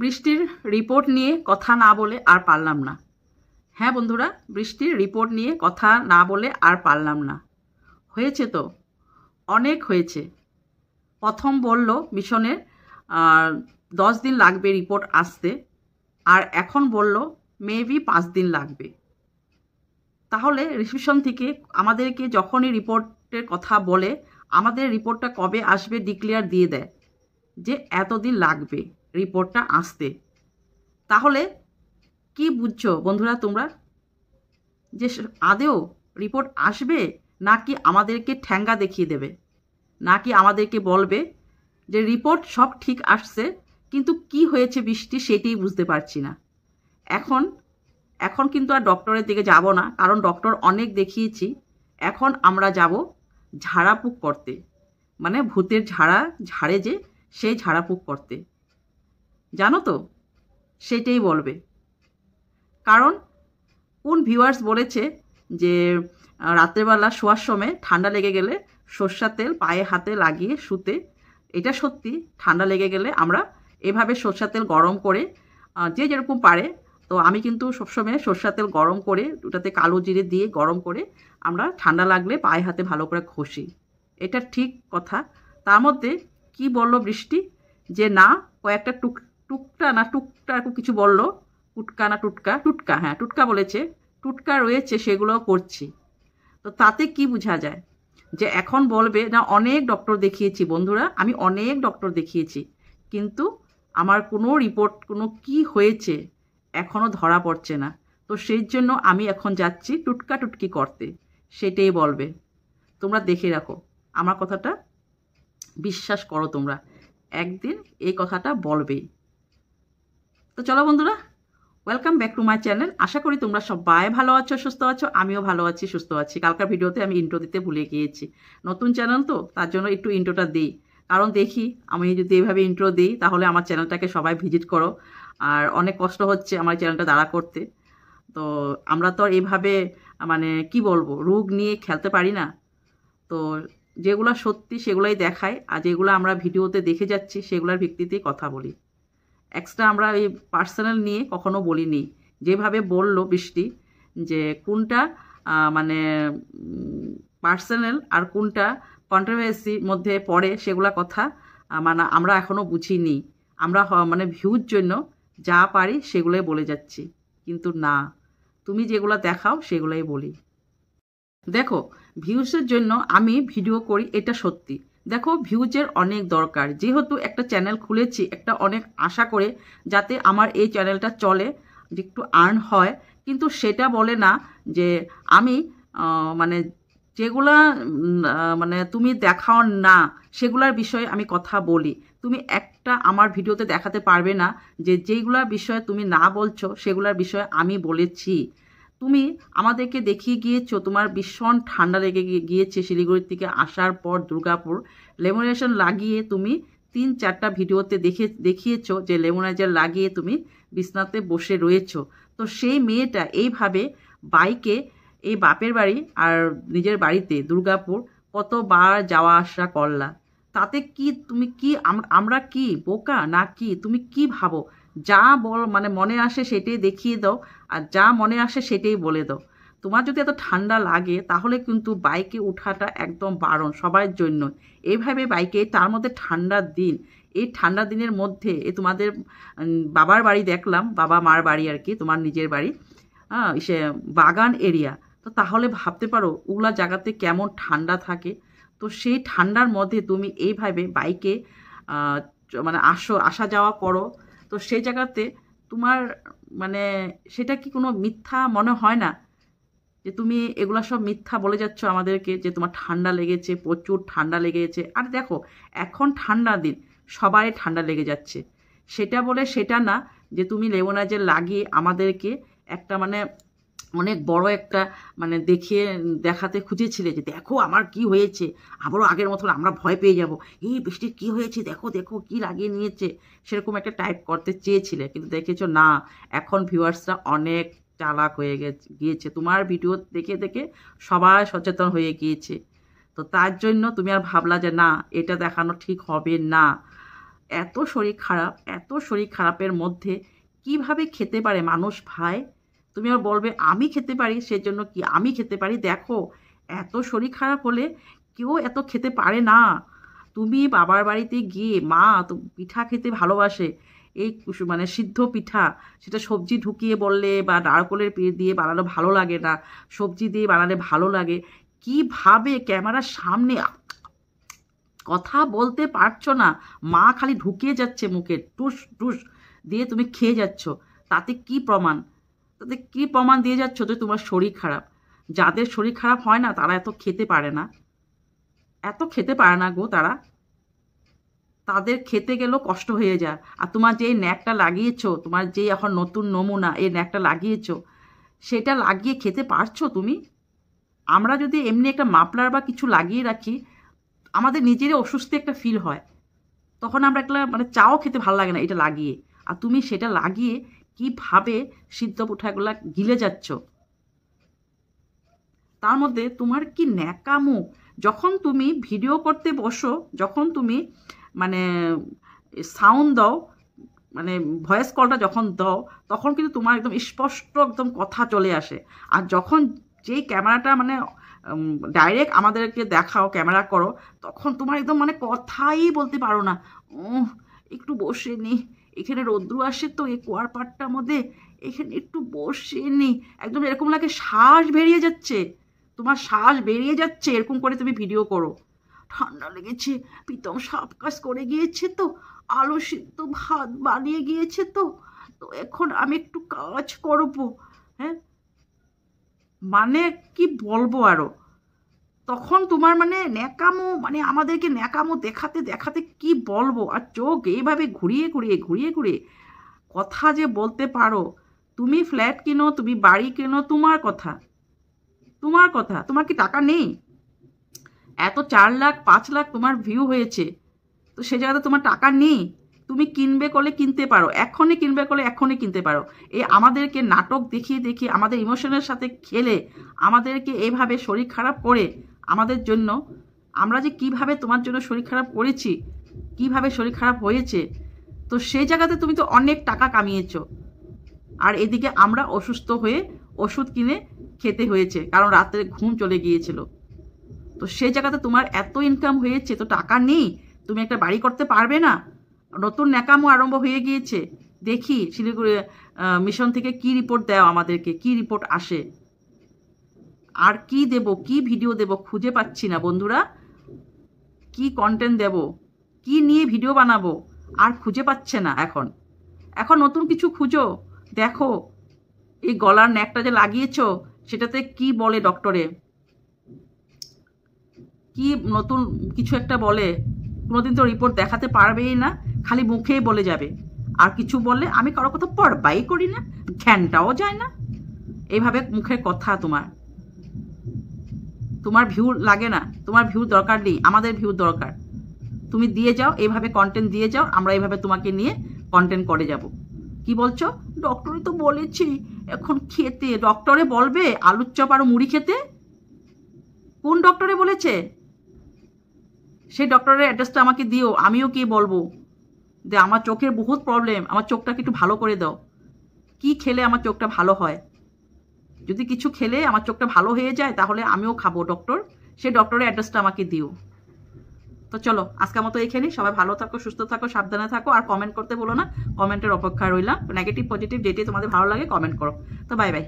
বৃষ্টির রিপোর্ট নিয়ে কথা না বলে আর পারলাম না। হ্যাঁ বন্ধুরা, বৃষ্টির রিপোর্ট নিয়ে কথা না বলে আর পারলাম না। হয়েছে তো, অনেক হয়েছে। প্রথম বলল মিশনের 10 দিন লাগবে রিপোর্ট আসতে, আর এখন বলল মেবি 5 দিন লাগবে। তাহলে রিসেপশন থেকে আমাদেরকে যখনই রিপোর্টের কথা বলে, আমাদের রিপোর্টটা কবে আসবে ডিক্লেয়ার দিয়ে দেয় যে এতদিন লাগবে রিপোর্টটা আসতে। তাহলে কি বুঝছো বন্ধুরা তোমরা, যে আদেও রিপোর্ট আসবে নাকি আমাদেরকে ঠ্যাঙ্গা দেখিয়ে দেবে, নাকি আমাদেরকে বলবে যে রিপোর্ট সব ঠিক আসছে কিন্তু কি হয়েছে বৃষ্টি সেটাই বুঝতে পারছি না। এখন কিন্তু আর ডক্টরের দিকে যাব না, কারণ ডক্টর অনেক দেখিয়েছি। এখন আমরা যাব ঝাড়াফুঁক করতে, মানে ভূতের ঝাড়ে যে সেই ঝাড়াফুঁক করতে, জানো তো, সেটাই বলবে। কারণ কোন ভিউয়ার্স বলেছে যে রাত্রেবেলা শোয়ার সময় ঠান্ডা লেগে গেলে সরষের তেল পায়ে হাতে লাগিয়ে শুতে। এটা সত্যি, ঠান্ডা লেগে গেলে আমরা এভাবে সরষের তেল গরম করে, যে যেরকম পারে, তো আমি কিন্তু সবসময় সরষের তেল গরম করে ওটাতে কালো জিরে দিয়ে গরম করে আমরা ঠান্ডা লাগলে পায়ে হাতে ভালো করে ঘষি। এটা ঠিক কথা। তার মধ্যে কি বলল বৃষ্টি, যে না কয়েকটা টুকটা কিছু বলল, টুটকা, হ্যাঁ টুটকা বলেছে, টুটকা রয়েছে সেগুলো করছি। তো তাতে কি বোঝা যায় যে এখন বলবে না অনেক ডক্টর দেখিয়েছি বন্ধুরা, আমি অনেক ডক্টর দেখিয়েছি কিন্তু আমার কোনো রিপোর্ট কোনো কি হয়েছে এখনও ধরা পড়ছে না। তো সেই জন্য আমি এখন যাচ্ছি টুটকি করতে, সেটাই বলবে। তোমরা দেখে রাখো, আমার কথাটা বিশ্বাস করো, তোমরা একদিন এই কথাটা বলবেই। তো চলো বন্ধুরা, welcome back to my channel. আশা করি তোমরা সবাই ভালো আছো, সুস্থ আছো। আমিও ভালো আছি, সুস্থ আছি। কালকার ভিডিওতে আমি ইন্ট্রো দিতে ভুলে গিয়েছি। নতুন চ্যানেল তো, তার জন্য একটু ইন্ট্রোটা দিই। কারণ দেখি আমি যদি এইভাবে ইন্ট্রো দিই তাহলে আমার চ্যানেলটাকে সবাই ভিজিট করো। আর অনেক কষ্ট হচ্ছে আমার চ্যানেলটা দাঁড়া করতে। তো আমরা তো এইভাবে মানে কি বলবো, রোগ নিয়ে খেলতে পারি না। তো যেগুলো সত্যি সেগুলোই দেখাই, আর যেগুলো আমরা ভিডিওতে দেখে যাচ্ছি সেগুলোর ভিত্তিতেই কথা বলি। এক্সট্রা আমরা এই পার্সোনাল নিয়ে কখনো বলিনি। যেভাবে বলল বৃষ্টি যে কোনটা মানে পার্সোনাল আর কোনটা কন্ট্রোভার্সির মধ্যে পড়ে সেগুলা কথা মানে আমরা এখনও বুঝিনি। আমরা মানে ভিউর জন্য যা পারি সেগুলোই বলে যাচ্ছি, কিন্তু না, তুমি যেগুলো দেখাও সেগুলোই বলি। দেখো, ভিউজের জন্য আমি ভিডিও করি, এটা সত্যি। দেখো, ভিউজের অনেক দরকার, যেহেতু একটা চ্যানেল খুলেছি, একটা অনেক আশা করে যাতে আমার এই চ্যানেলটা চলে, যে একটু আর্ন হয়। কিন্তু সেটা বলে না যে আমি মানে যেগুলা মানে তুমি দেখাও না সেগুলার বিষয়ে আমি কথা বলি। তুমি একটা আমার ভিডিওতে দেখাতে পারবে না যে যেইগুলার বিষয়ে তুমি না বলছো সেগুলার বিষয়ে আমি বলেছি। তুমি আমাদেরকে দেখিয়ে গিয়েছো তোমার ভীষণ ঠান্ডা লেগে গিয়েছে শিলিগুড়ির থেকে আসার পর দুর্গাপুর। লেমনেশন লাগিয়ে তুমি 3-4টা ভিডিওতে দেখিয়েছো যে লেমনাইজার লাগিয়ে তুমি বিছনাতে বসে রয়েছো। তো সেই মেয়েটা এইভাবে বাইকে এই বাপের বাড়ি আর নিজের বাড়িতে দুর্গাপুর কতবার যাওয়া আসা করলা। তাতে কি তুমি কি আমরা কি বোকা না কি? তুমি কি ভাবো? যা মানে মনে আসে সেটাই দেখিয়ে দাও, আর যা মনে আসে সেটাই বলে দাও। তোমার যদি এত ঠান্ডা লাগে তাহলে কিন্তু বাইকে ওঠাটা একদম বারণ সবার জন্য। এইভাবে বাইকে, তার মধ্যে ঠান্ডার দিন, এই ঠান্ডা দিনের মধ্যে তোমাদের বাবার বাড়ি দেখলাম, বাবা মার বাড়ি আর কি, তোমার নিজের বাড়ি, হ্যাঁ, সে বাগান এরিয়া। তো তাহলে ভাবতে পারো ওগুলা জায়গাতে কেমন ঠান্ডা থাকে। তো সেই ঠান্ডার মধ্যে তুমি এইভাবে বাইকে মানে আসা যাওয়া করো। তো সেই জায়গাতে তোমার মানে সেটা কি কোনো মিথ্যা মনে হয় না যে তুমি এগুলা সব মিথ্যা বলে যাচ্ছ আমাদেরকে যে তোমার ঠান্ডা লেগেছে, প্রচুর ঠান্ডা লেগেছে? আর দেখো, এখন ঠান্ডা দিন, সবাই ঠান্ডা লেগে যাচ্ছে। সেটা বলে সেটা না যে তুমি লেমনাইজার লাগিয়ে আমাদেরকে একটা মানে অনেক বড় একটা মানে দেখাতে খুঁজেছিলে যে দেখো আমার কি হয়েছে, আবারও আগের মতন আমরা ভয় পেয়ে যাব, এই বৃষ্টির কি হয়েছে, দেখো দেখো কি লাগিয়ে নিয়েছে, সেরকম একটা টাইপ করতে চেয়েছিলে। কিন্তু দেখেছো না, এখন ভিউয়ার্সরা অনেক চালাক হয়ে গিয়েছে, তোমার ভিডিও দেখে দেখে সবাই সচেতন হয়ে গিয়েছে। তো তার জন্য তুমি আর ভাবলা যে না, এটা দেখানো ঠিক হবে না। এত শরীর খারাপ, এত শরীর খারাপের মধ্যে কিভাবে খেতে পারে মানুষ ভাই? তুমি আর বলবে আমি খেতে পারি, সেজন্য কি আমি খেতে পারি? দেখো, এত শরীর খারাপ হলে কেউ এত খেতে পারে না। তুমি বাবার বাড়িতে গিয়ে মা তো পিঠা খেতে ভালোবাসে, এই মানে সিদ্ধ পিঠা, সেটা সবজি ঢুকিয়ে বললে বা নারকলের দিয়ে বানানো ভালো লাগে না, সবজি দিয়ে বানালে ভালো লাগে। কিভাবে ক্যামেরার সামনে কথা বলতে পারছো না, মা খালি ঢুকিয়ে যাচ্ছে মুখে টুস টুস দিয়ে, তুমি খেয়ে যাচ্ছ। তাতে কি প্রমাণ? তাতে কি প্রমাণ দিয়ে যাচ্ছ যে তোমার শরীর খারাপ? যাদের শরীর খারাপ হয় না তারা এত খেতে পারে না, এত খেতে পারে না গো তারা। তাদের খেতে গেলেও কষ্ট হয়ে যায়। আর তোমার যে ন্যাকটা লাগিয়েছো, তোমার যে এখন নতুন নমুনা এই ন্যাকটা লাগিয়েছো, সেটা লাগিয়ে খেতে পারছো তুমি? আমরা যদি এমনি একটা মাফলার বা কিছু লাগিয়ে রাখি, আমাদের নিজেরই অস্বস্তি একটা ফিল হয়, তখন আমরা একটা মানে চাও খেতে ভালো লাগে না এটা লাগিয়ে। আর তুমি সেটা লাগিয়ে কিভাবে সিদ্ধ পিঠাগুলা গিলে যাচ্ছ? তার মধ্যে তোমার কি ন্যাকামো! যখন তুমি ভিডিও করতে বসো, যখন তুমি মানে সাউন্ড দাও, মানে ভয়েস কলটা যখন দাও, তখন কিন্তু তোমার একদম স্পষ্ট একদম কথা চলে আসে। আর যখন যেই ক্যামেরাটা মানে ডাইরেক্ট আমাদেরকে দেখাও, ক্যামেরা করো, তখন তোমার একদম মানে কথাই বলতে পারো না। একটু বসে নি, এখানে রৌদ্র আসে তো এই কুয়ার পাড়টার মধ্যে, এখানে একটু বসে নি, একদম এরকম লাগে শ্বাস বেরিয়ে যাচ্ছে, তোমার শ্বাস বেরিয়ে যাচ্ছে এরকম করে তুমি ভিডিও করো। ঠান্ডা লেগেছে, প্রীতম সাপ কাজ করে গিয়েছে তো, আলু সিদ্ধ ভাত বানিয়ে গিয়েছে তো, তো এখন আমি একটু কাজ করবো। হ্যাঁ, মানে কি বলবো আরো? তখন তোমার মানে ন্যাকামো, মানে আমাদেরকে ন্যাকামো দেখাতে দেখাতে কি বলবো। আর চোখ এইভাবে ঘুরিয়ে ঘুরিয়ে ঘুরিয়ে ঘুরিয়ে কথা যে বলতে পারো। তুমি ফ্ল্যাট কিনো, তুমি বাড়ি কিনো, তোমার কথা, তোমার কথা। তোমার কি টাকা নেই? এত 4 লাখ 5 লাখ তোমার ভিউ হয়েছে, তো সে জায়গাতে তোমার টাকা নেই? তুমি কিনবে করলে কিনতে পারো, এখনই কিনবে করলে এখনই কিনতে পারো। এই আমাদেরকে নাটক দেখিয়ে দেখিয়ে, আমাদের ইমোশনের সাথে খেলে, আমাদেরকে এভাবে শরীর খারাপ করে আমাদের জন্য, আমরা যে কিভাবে তোমার জন্য শরীর খারাপ করেছি, কিভাবে শরীর খারাপ হয়েছে, তো সেই জায়গাতে তুমি তো অনেক টাকা কামিয়েছো। আর এদিকে আমরা অসুস্থ হয়ে ওষুধ কিনে খেতে হয়েছে, কারণ রাত্রে ঘুম চলে গিয়েছিল। তো সেই জায়গাতে তোমার এত ইনকাম হয়েছে, তো টাকা নেই, তুমি একটা বাড়ি করতে পারবে না? নতুন ন্যাকামো আরম্ভ হয়ে গিয়েছে। দেখি শিলিগুড়ি মিশন থেকে কি রিপোর্ট দেও আমাদেরকে, কি রিপোর্ট আসে। আর কি দেব, কি ভিডিও দেব খুঁজে পাচ্ছি না বন্ধুরা। কি কন্টেন্ট দেব, কি নিয়ে ভিডিও বানাবো, আর খুঁজে পাচ্ছে না। এখন এখন নতুন কিছু খুঁজো। দেখো এই গলার ন্যাকটা যে লাগিয়েছো, সেটাতে কি বলে ডক্টরে, কি নতুন কিছু একটা বলে। কোনোদিন তো রিপোর্ট দেখাতে পারবেই না, খালি মুখেই বলে যাবে। আর কিছু বললে আমি কারো কথা পড়বাই করি না, ঘ্যানটাও যায় না, এইভাবে মুখের কথা তোমার। তোমার ভিউ লাগে না, তোমার ভিউ দরকার নেই, আমাদের ভিউ দরকার। তুমি দিয়ে যাও, এইভাবে কন্টেন্ট দিয়ে যাও, আমরা এইভাবে তোমাকে নিয়ে কন্টেন্ট করে যাব। কি বলছো? ডক্টরে তো বলেছি এখন খেতে। ডক্টরে বলবে আলুর চপ আর মুড়ি খেতে? কোন ডক্টরে বলেছে? সেই ডক্টরের অ্যাড্রেসটা আমাকে দিও, আমিও কি বলবো যে আমার চোখের বহুত প্রবলেম, আমার চোখটাকে একটু ভালো করে দাও। কি খেলে আমার চোখটা ভালো হয়? যদি কিছু খেলে আমার চোখটা ভালো হয়ে যায় তাহলে আমিও খাবো ডক্টর, সেই ডক্টরের অ্যাড্রেসটা আমাকে দিও। তো চলো আজকের মতো এখানেই। সবাই ভালো থাকো, সুস্থ থাকো, সাবধানে থাকো। আর কমেন্ট করতে বলো না, কমেন্টের অপেক্ষায় রইলাম। নেগেটিভ পজিটিভ যেটি তোমাদের ভালো লাগে কমেন্ট করো। তো বাই বাই।